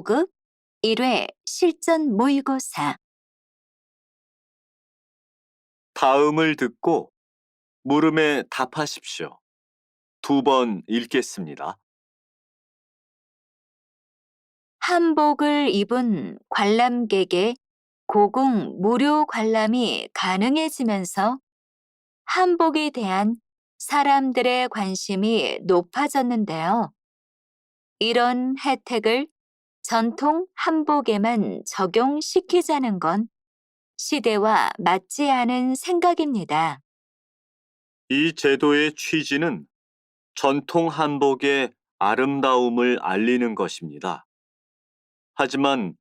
5급 1회 실전 모의고사. 다음을 듣고 물음에 답하십시오. 2번 읽겠습니다. 한복을 입은 관람객의 고궁 무료 관람이 가능해지면서 한복에 대한 사람들의 관심이 높아졌는데요. 이런 혜택을 전통 한복에만 적용시키자는 건 시대와 맞지 않은 생각입니다. 이 제도의 취지는 전통 한복의 아름다움을 알리는 것입니다. 하지만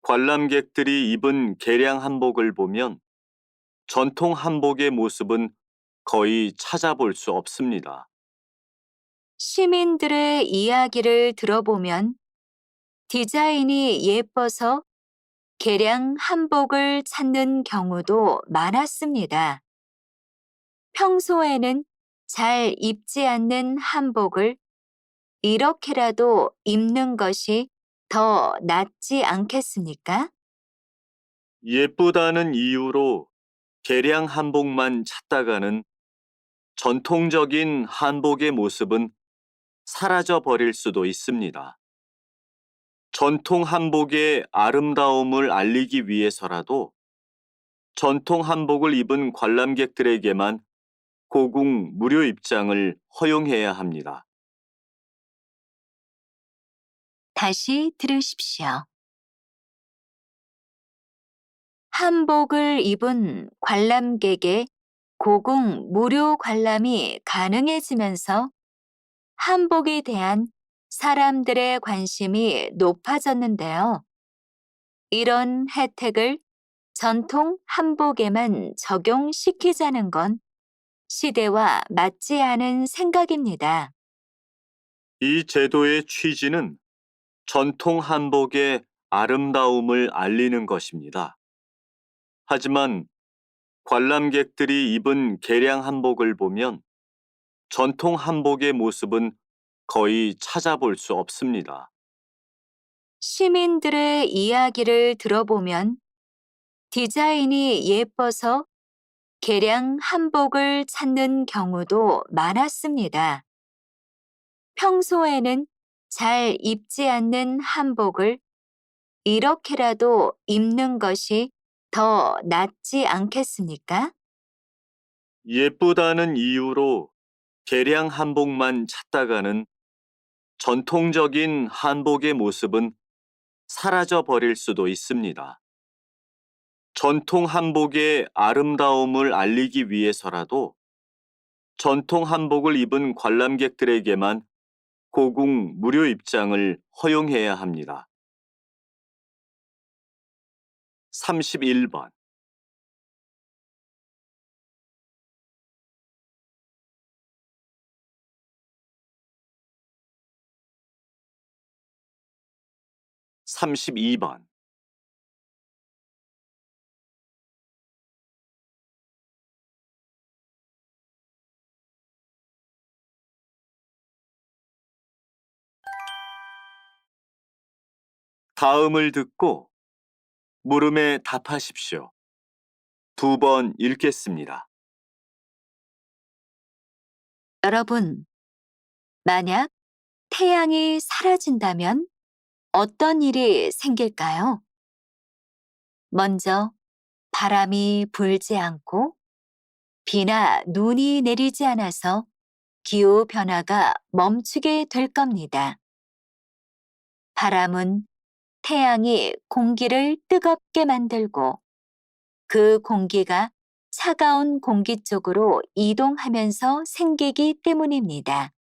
관람객들이 입은 개량 한복을 보면 전통 한복의 모습은 거의 찾아볼 수 없습니다. 시민들의 이야기를 들어보면 디자인이 예뻐서 개량 한복을 찾는 경우도 많았습니다. 평소에는 잘 입지 않는 한복을 이렇게라도 입는 것이 더 낫지 않겠습니까? 예쁘다는 이유로 개량 한복만 찾다가는 전통적인 한복의 모습은 사라져 버릴 수도 있습니다. 전통 한복의 아름다움을 알리기 위해서라도 전통 한복을 입은 관람객들에게만 고궁 무료 입장을 허용해야 합니다. 다시 들으십시오. 한복을 입은 관람객의 고궁 무료 관람이 가능해지면서 한복에 대한 사람들의 관심이 높아졌는데요. 이런 혜택을 전통 한복에만 적용시키자는 건 시대와 맞지 않은 생각입니다. 이 제도의 취지는 전통 한복의 아름다움을 알리는 것입니다. 하지만 관람객들이 입은 개량 한복을 보면 전통 한복의 모습은 거의 찾아볼 수 없습니다. 시민들의 이야기를 들어보면 디자인이 예뻐서 개량 한복을 찾는 경우도 많았습니다. 평소에는 잘 입지 않는 한복을 이렇게라도 입는 것이 더 낫지 않겠습니까? 예쁘다는 이유로 개량 한복만 찾다가는 전통적인 한복의 모습은 사라져 버릴 수도 있습니다. 전통 한복의 아름다움을 알리기 위해서라도 전통 한복을 입은 관람객들에게만 고궁 무료 입장을 허용해야 합니다. 31번. (32번) 다음을 듣고 물음에 답하십시오. 2번 읽겠습니다. 여러분, 만약 태양이 사라진다면 어떤 일이 생길까요? 먼저 바람이 불지 않고 비나 눈이 내리지 않아서 기후 변화가 멈추게 될 겁니다. 바람은 태양이 공기를 뜨겁게 만들고 그 공기가 차가운 공기 쪽으로 이동하면서 생기기 때문입니다.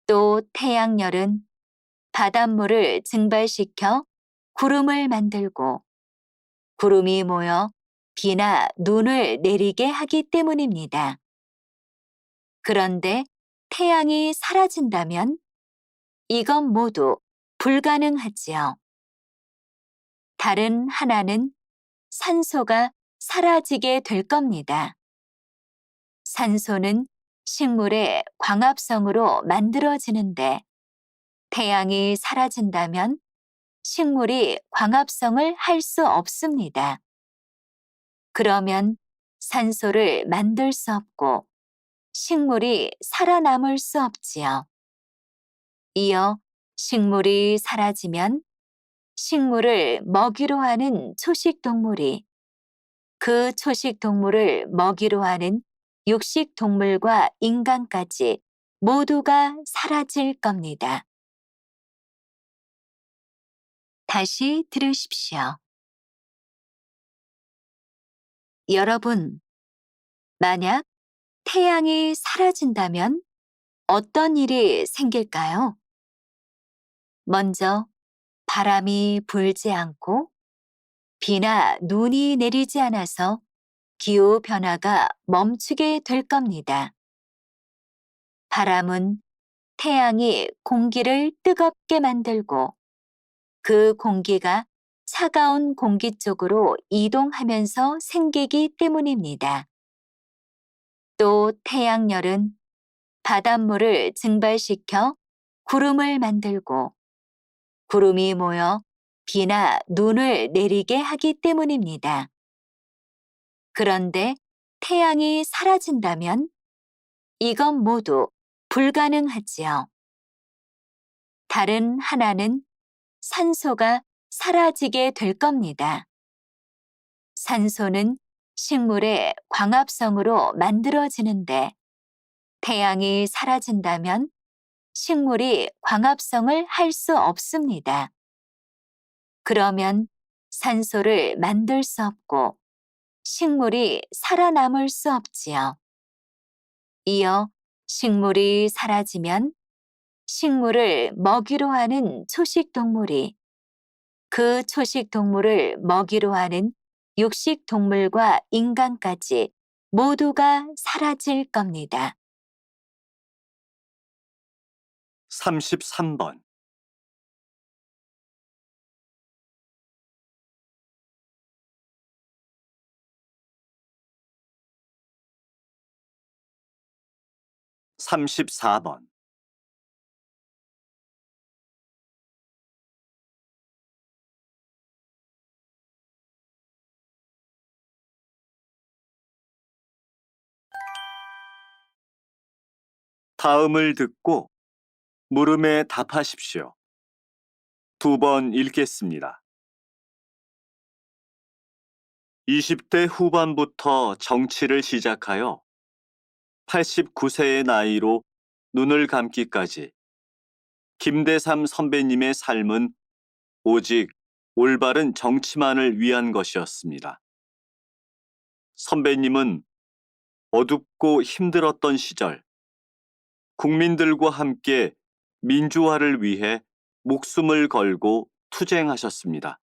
또 태양열은 바닷물을 증발시켜 구름을 만들고 구름이 모여 비나 눈을 내리게 하기 때문입니다. 그런데 태양이 사라진다면 이건 모두 불가능하지요. 다른 하나는 산소가 사라지게 될 겁니다. 산소는 식물의 광합성으로 만들어지는데 태양이 사라진다면 식물이 광합성을 할 수 없습니다. 그러면 산소를 만들 수 없고 식물이 살아남을 수 없지요. 이어 식물이 사라지면 식물을 먹이로 하는 초식 동물이 그 초식 동물을 먹이로 하는 육식 동물과 인간까지 모두가 사라질 겁니다. 다시 들으십시오. 여러분, 만약 태양이 사라진다면 어떤 일이 생길까요? 먼저 바람이 불지 않고 비나 눈이 내리지 않아서 기후 변화가 멈추게 될 겁니다. 바람은 태양이 공기를 뜨겁게 만들고 그 공기가 차가운 공기 쪽으로 이동하면서 생기기 때문입니다. 또 태양열은 바닷물을 증발시켜 구름을 만들고 구름이 모여 비나 눈을 내리게 하기 때문입니다. 그런데 태양이 사라진다면 이건 모두 불가능하지요. 다른 하나는 산소가 사라지게 될 겁니다. 산소는 식물의 광합성으로 만들어지는데 태양이 사라진다면 식물이 광합성을 할 수 없습니다. 그러면 산소를 만들 수 없고 식물이 살아남을 수 없지요. 이어 식물이 사라지면 식물을 먹이로 하는 초식 동물이 그 초식 동물을 먹이로 하는 육식 동물과 인간까지 모두가 사라질 겁니다. 33번. 삼십사 번. 다음을 듣고 물음에 답하십시오. 2번 읽겠습니다. 20대 후반부터 정치를 시작하여 89세의 나이로 눈을 감기까지 김대삼 선배님의 삶은 오직 올바른 정치만을 위한 것이었습니다. 선배님은 어둡고 힘들었던 시절, 국민들과 함께 민주화를 위해 목숨을 걸고 투쟁하셨습니다.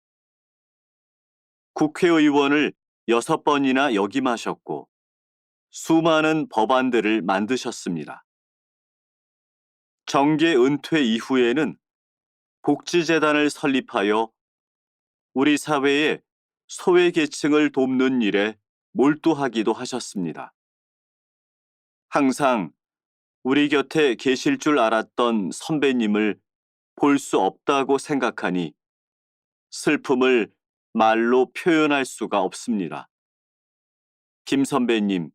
국회의원을 6번이나 역임하셨고 수많은 법안들을 만드셨습니다. 정계 은퇴 이후에는 복지재단을 설립하여 우리 사회의 소외계층을 돕는 일에 몰두하기도 하셨습니다. 항상 우리 곁에 계실 줄 알았던 선배님을 볼 수 없다고 생각하니 슬픔을 말로 표현할 수가 없습니다. 김 선배님,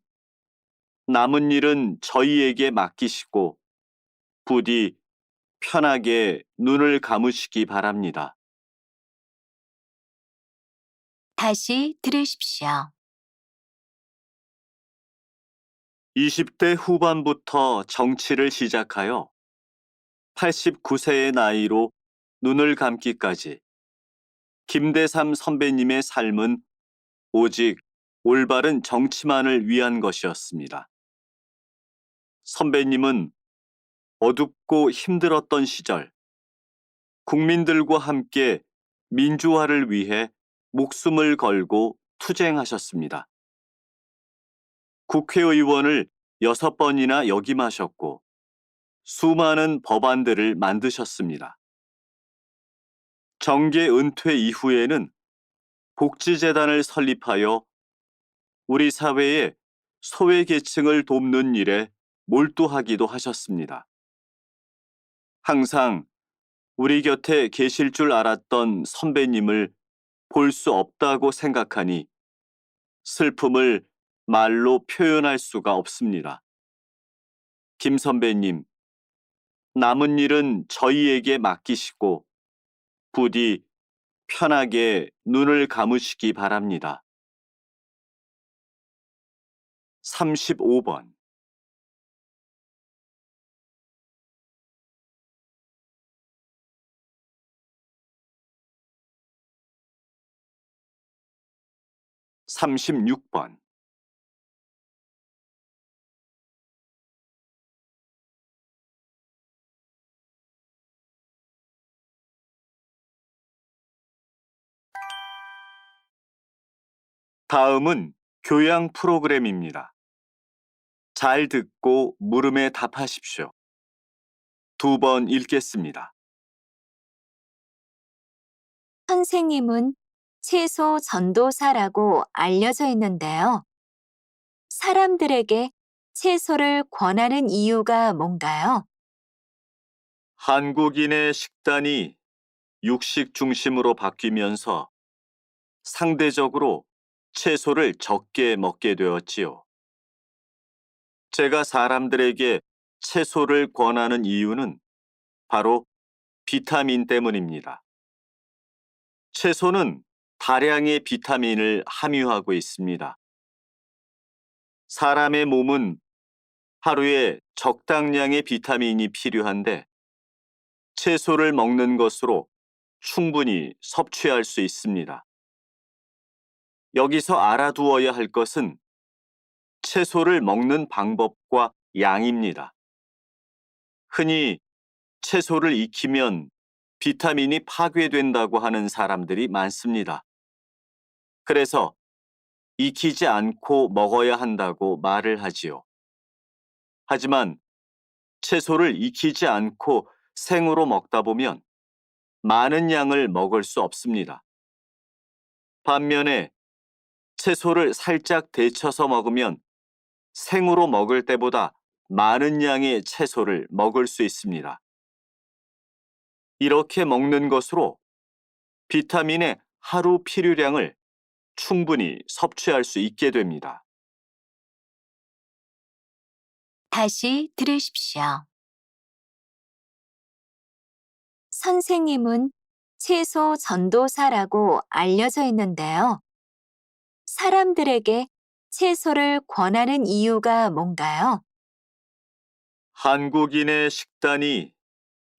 남은 일은 저희에게 맡기시고 부디 편하게 눈을 감으시기 바랍니다. 다시 들으십시오. 20대 후반부터 정치를 시작하여 89세의 나이로 눈을 감기까지 김대삼 선배님의 삶은 오직 올바른 정치만을 위한 것이었습니다. 선배님은 어둡고 힘들었던 시절, 국민들과 함께 민주화를 위해 목숨을 걸고 투쟁하셨습니다. 국회의원을 6번이나 역임하셨고 수많은 법안들을 만드셨습니다. 정계 은퇴 이후에는 복지재단을 설립하여 우리 사회의 소외계층을 돕는 일에 몰두하기도 하셨습니다. 항상 우리 곁에 계실 줄 알았던 선배님을 볼 수 없다고 생각하니 슬픔을 말로 표현할 수가 없습니다. 김 선배님, 남은 일은 저희에게 맡기시고 부디 편하게 눈을 감으시기 바랍니다. 35번. 36번. 다음은 교양 프로그램입니다. 잘 듣고 물음에 답하십시오. 2번 읽겠습니다. 선생님은 채소 전도사라고 알려져 있는데요. 사람들에게 채소를 권하는 이유가 뭔가요? 한국인의 식단이 육식 중심으로 바뀌면서 상대적으로 채소를 적게 먹게 되었지요. 제가 사람들에게 채소를 권하는 이유는 바로 비타민 때문입니다. 채소는 다량의 비타민을 함유하고 있습니다. 사람의 몸은 하루에 적당량의 비타민이 필요한데 채소를 먹는 것으로 충분히 섭취할 수 있습니다. 여기서 알아두어야 할 것은 채소를 먹는 방법과 양입니다. 흔히 채소를 익히면 비타민이 파괴된다고 하는 사람들이 많습니다. 그래서 익히지 않고 먹어야 한다고 말을 하지요. 하지만 채소를 익히지 않고 생으로 먹다 보면 많은 양을 먹을 수 없습니다. 반면에 채소를 살짝 데쳐서 먹으면 생으로 먹을 때보다 많은 양의 채소를 먹을 수 있습니다. 이렇게 먹는 것으로 비타민의 하루 필요량을 충분히 섭취할 수 있게 됩니다. 다시 들으십시오. 선생님은 채소 전도사라고 알려져 있는데요. 사람들에게 채소를 권하는 이유가 뭔가요? 한국인의 식단이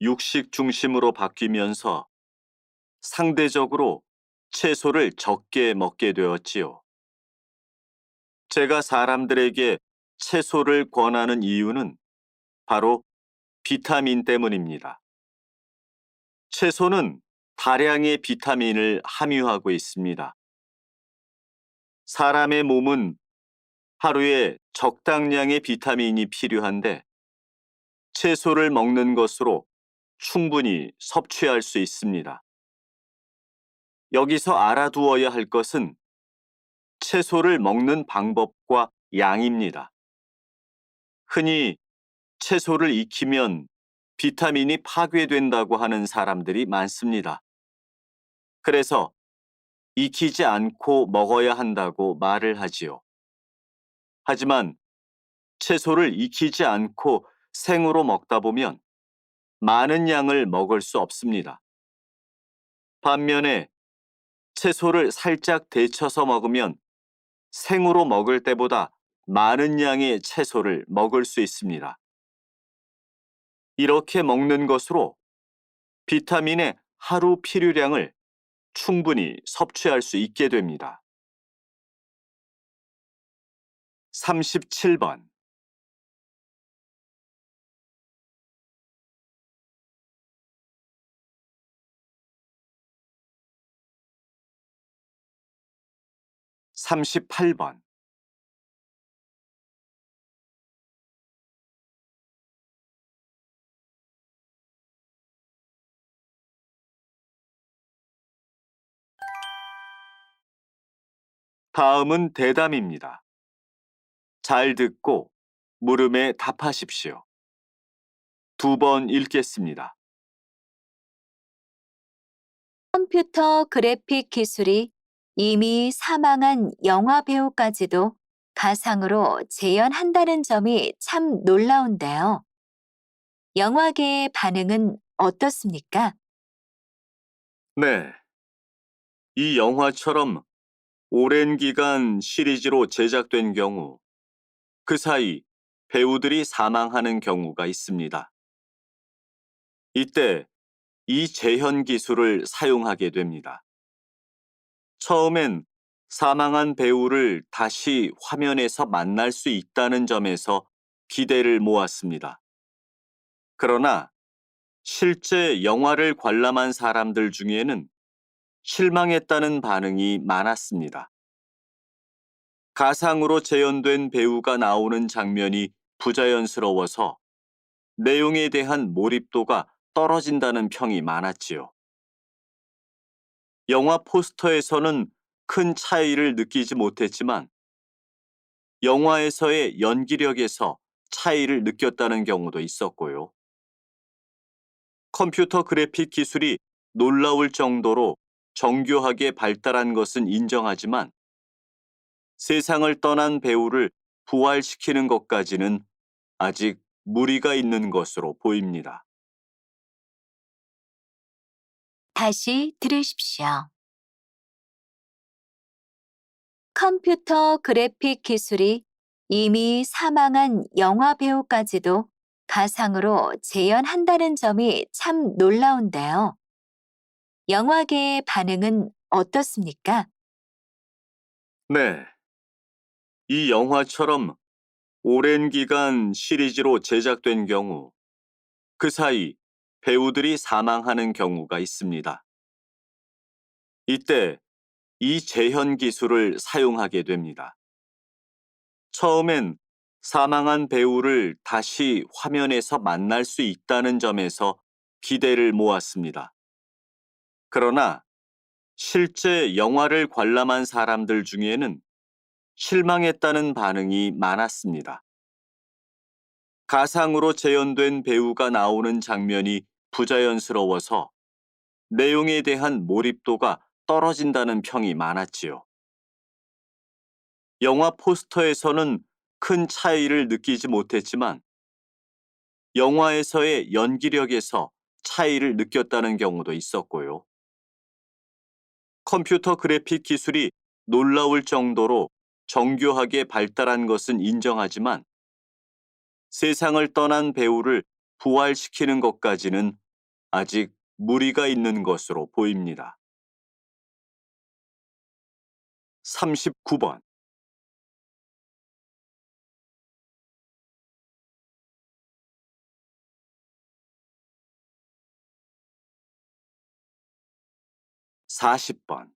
육식 중심으로 바뀌면서 상대적으로 채소를 적게 먹게 되었지요. 제가 사람들에게 채소를 권하는 이유는 바로 비타민 때문입니다. 채소는 다량의 비타민을 함유하고 있습니다. 사람의 몸은 하루에 적당량의 비타민이 필요한데 채소를 먹는 것으로 충분히 섭취할 수 있습니다. 여기서 알아두어야 할 것은 채소를 먹는 방법과 양입니다. 흔히 채소를 익히면 비타민이 파괴된다고 하는 사람들이 많습니다. 그래서 익히지 않고 먹어야 한다고 말을 하지요. 하지만 채소를 익히지 않고 생으로 먹다 보면 많은 양을 먹을 수 없습니다. 반면에 채소를 살짝 데쳐서 먹으면 생으로 먹을 때보다 많은 양의 채소를 먹을 수 있습니다. 이렇게 먹는 것으로 비타민의 하루 필요량을 충분히 섭취할 수 있게 됩니다. 37번. 38번. 다음은 대담입니다. 잘 듣고 물음에 답하십시오. 2번 읽겠습니다. 컴퓨터 그래픽 기술이 이미 사망한 영화 배우까지도 가상으로 재현한다는 점이 참 놀라운데요. 영화계의 반응은 어떻습니까? 네, 이 영화처럼 오랜 기간 시리즈로 제작된 경우 그 사이 배우들이 사망하는 경우가 있습니다. 이때 이 재현 기술을 사용하게 됩니다. 처음엔 사망한 배우를 다시 화면에서 만날 수 있다는 점에서 기대를 모았습니다. 그러나 실제 영화를 관람한 사람들 중에는 실망했다는 반응이 많았습니다. 가상으로 재현된 배우가 나오는 장면이 부자연스러워서 내용에 대한 몰입도가 떨어진다는 평이 많았지요. 영화 포스터에서는 큰 차이를 느끼지 못했지만 영화에서의 연기력에서 차이를 느꼈다는 경우도 있었고요. 컴퓨터 그래픽 기술이 놀라울 정도로 정교하게 발달한 것은 인정하지만 세상을 떠난 배우를 부활시키는 것까지는 아직 무리가 있는 것으로 보입니다. 다시 들으십시오. 컴퓨터 그래픽 기술이 이미 사망한 영화 배우까지도 가상으로 재현한다는 점이 참 놀라운데요. 영화계의 반응은 어떻습니까? 네, 이 영화처럼 오랜 기간 시리즈로 제작된 경우 그 사이 배우들이 사망하는 경우가 있습니다. 이때 이 재현 기술을 사용하게 됩니다. 처음엔 사망한 배우를 다시 화면에서 만날 수 있다는 점에서 기대를 모았습니다. 그러나 실제 영화를 관람한 사람들 중에는 실망했다는 반응이 많았습니다. 가상으로 재현된 배우가 나오는 장면이 부자연스러워서 내용에 대한 몰입도가 떨어진다는 평이 많았지요. 영화 포스터에서는 큰 차이를 느끼지 못했지만 영화에서의 연기력에서 차이를 느꼈다는 경우도 있었고요. 컴퓨터 그래픽 기술이 놀라울 정도로 정교하게 발달한 것은 인정하지만 세상을 떠난 배우를 부활시키는 것까지는 아직 무리가 있는 것으로 보입니다. 39번. (40번)